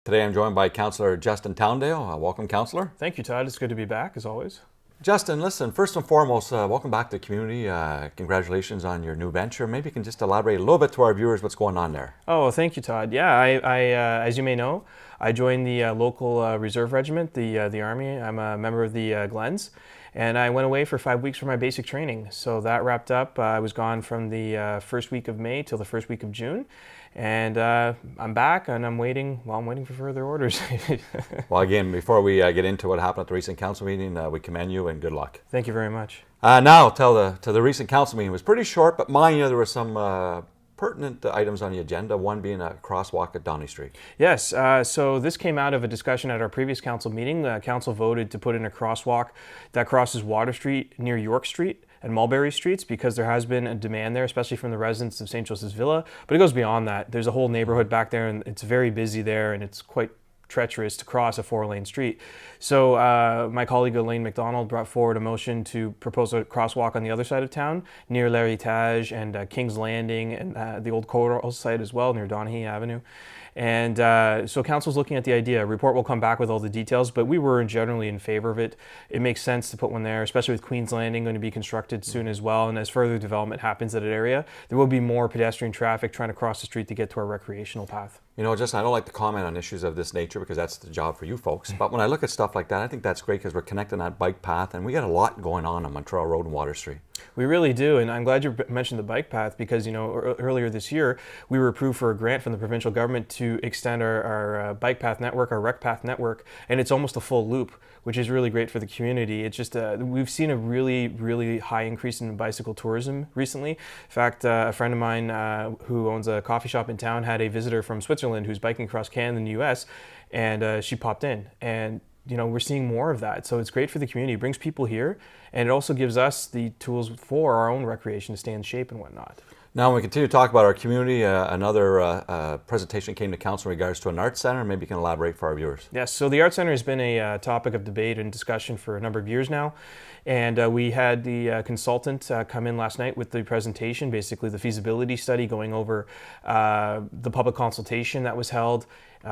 Today I'm joined by Councilor Justin Towndale. Welcome, Councilor. Thank you, Todd. It's good to be back, as always. Justin, listen, first and foremost, welcome back to the community. Congratulations on your new venture. Maybe you can just elaborate a little bit to our viewers what's going on there. Oh, thank you, Todd. Yeah, I as you may know, I joined the local reserve regiment, the Army. I'm a member of the Glens, and I went away for 5 weeks for my basic training. So that wrapped up. I was gone from the first week of May till the first week of June. And I'm back, and I'm waiting for further orders. Well, again, before we get into what happened at the recent council meeting, we commend you and good luck. Thank you very much. Now, to the recent council meeting. It was pretty short, but mind you, there were some pertinent items on the agenda, one being a crosswalk at Donny Street. Yes, so this came out of a discussion at our previous council meeting. Council voted to put in a crosswalk that crosses Water Street near York Street and Mulberry Streets because there has been a demand there, especially from the residents of St. Joseph's Villa. But it goes beyond that. There's a whole neighborhood back there, and it's very busy there, and it's quite treacherous to cross a 4-lane street. So my colleague Elaine McDonald brought forward a motion to propose a crosswalk on the other side of town near L'Héritage and King's Landing and the old Coral site as well near Donaghy Avenue. And so council's looking at the idea. A report will come back with all the details, but we were generally in favor of it. It makes sense to put one there, especially with Queen's Landing going to be constructed soon as well. And as further development happens at that area, there will be more pedestrian traffic trying to cross the street to get to our recreational path. You know, Justin, I don't like to comment on issues of this nature because that's the job for you folks. But when I look at stuff like that, I think that's great because we're connecting that bike path, and we got a lot going on Montreal Road and Water Street. We really do, and I'm glad you mentioned the bike path because, you know, earlier this year, we were approved for a grant from the provincial government to extend our bike path network, our rec path network, and it's almost a full loop, which is really great for the community. It's just, we've seen a really high increase in bicycle tourism recently. In fact, a friend of mine who owns a coffee shop in town had a visitor from Switzerland who's biking across Canada and the US, and she popped in. And you know, we're seeing more of that. So it's great for the community. It brings people here, and it also gives us the tools for our own recreation to stay in shape and whatnot. Now, when we continue to talk about our community, another presentation came to council in regards to an arts center. Maybe you can elaborate for our viewers. Yes, so the Arts Center has been a topic of debate and discussion for a number of years now. And we had the consultant come in last night with the presentation, basically the feasibility study going over the public consultation that was held,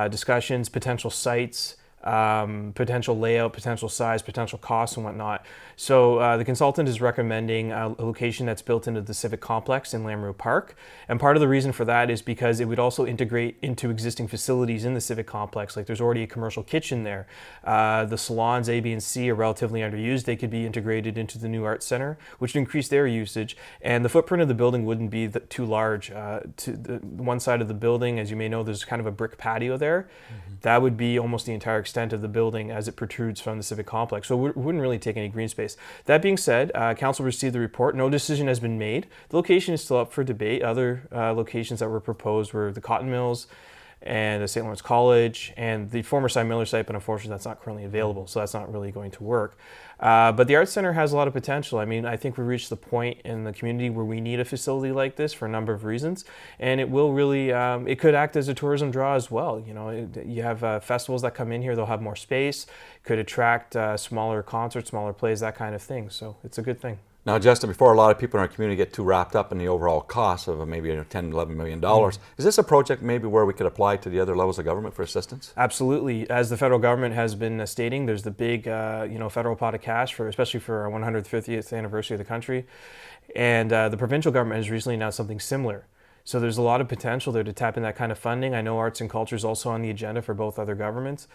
discussions, potential sites, potential layout, potential size, potential costs and whatnot. So the consultant is recommending a location that's built into the Civic Complex in Lamoureux Park. And part of the reason for that is because it would also integrate into existing facilities in the Civic Complex. Like there's already a commercial kitchen there. The salons A, B, and C are relatively underused. They could be integrated into the new Arts Center, which would increase their usage. And the footprint of the building wouldn't be too large. To the one side of the building, as you may know, there's kind of a brick patio there. Mm-hmm. That would be almost the entire extent of the building as it protrudes from the Civic Complex. So it wouldn't really take any green space. That being said, council received the report. No decision has been made. The location is still up for debate. Other locations that were proposed were the Cotton Mills and the St. Lawrence College and the former Cy Miller site, but unfortunately that's not currently available, so that's not really going to work. But the Arts Center has a lot of potential. I mean, I think we've reached the point in the community where we need a facility like this for a number of reasons, and it will really, it could act as a tourism draw as well. You know, you have festivals that come in here, they'll have more space, could attract smaller concerts, smaller plays, that kind of thing, so it's a good thing. Now, Justin, before a lot of people in our community get too wrapped up in the overall cost of maybe $10, $11 million, is this a project maybe where we could apply to the other levels of government for assistance? Absolutely. As the federal government has been stating, there's the big, federal pot of cash for, especially for our 150th anniversary of the country, and the provincial government has recently announced something similar. So there's a lot of potential there to tap in that kind of funding. I know arts and culture is also on the agenda for both other governments.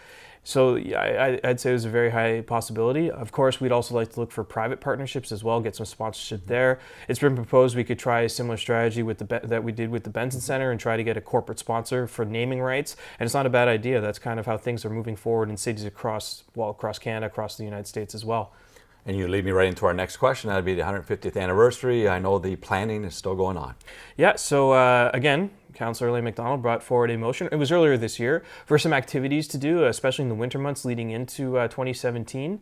So yeah, I'd say there's a very high possibility. Of course, we'd also like to look for private partnerships as well, get some sponsorship there. It's been proposed we could try a similar strategy with that we did with the Benson Center and try to get a corporate sponsor for naming rights. And it's not a bad idea. That's kind of how things are moving forward in cities across Canada, across the United States as well. And you lead me right into our next question. That'd be the 150th anniversary. I know the planning is still going on. Yeah, so again, Councilor Elaine McDonald brought forward a motion. It was earlier this year for some activities to do, especially in the winter months leading into 2017.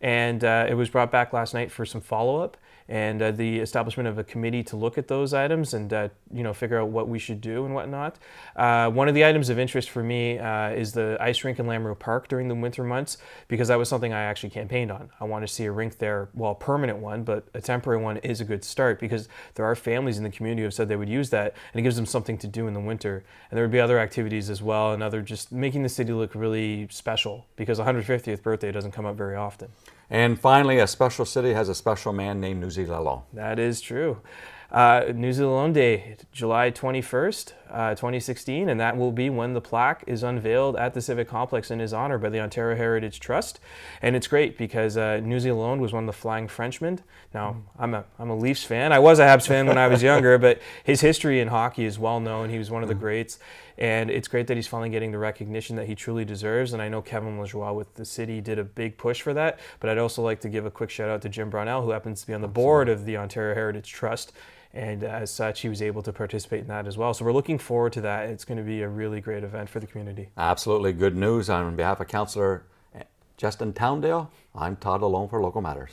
And it was brought back last night for some follow-up and the establishment of a committee to look at those items and figure out what we should do and whatnot. One of the items of interest for me is the ice rink in Lamoureux Park during the winter months, because that was something I actually campaigned on. I want to see a rink there, well, a permanent one, but a temporary one is a good start because there are families in the community who have said they would use that, and it gives them something to do in the winter. And there would be other activities as well, and other just making the city look really special, because 150th birthday doesn't come up very often. And finally, a special city has a special man named New Zealand. That is true. New Zealand Day, July 21st, 2016, and that will be when the plaque is unveiled at the Civic Complex in his honor by the Ontario Heritage Trust. And it's great because New Zealand was one of the Flying Frenchmen. Now, I'm a Leafs fan. I was a Habs fan when I was younger, but his history in hockey is well known. He was one of the greats, and it's great that he's finally getting the recognition that he truly deserves. And I know Kevin Lajoie with the city did a big push for that, but I'd also like to give a quick shout out to Jim Brownell, who happens to be on the board of the Ontario Heritage Trust. And as such, he was able to participate in that as well. So we're looking forward to that. It's going to be a really great event for the community. Absolutely good news. On behalf of Councilor Justin Towndale, I'm Todd Lalone for Local Matters.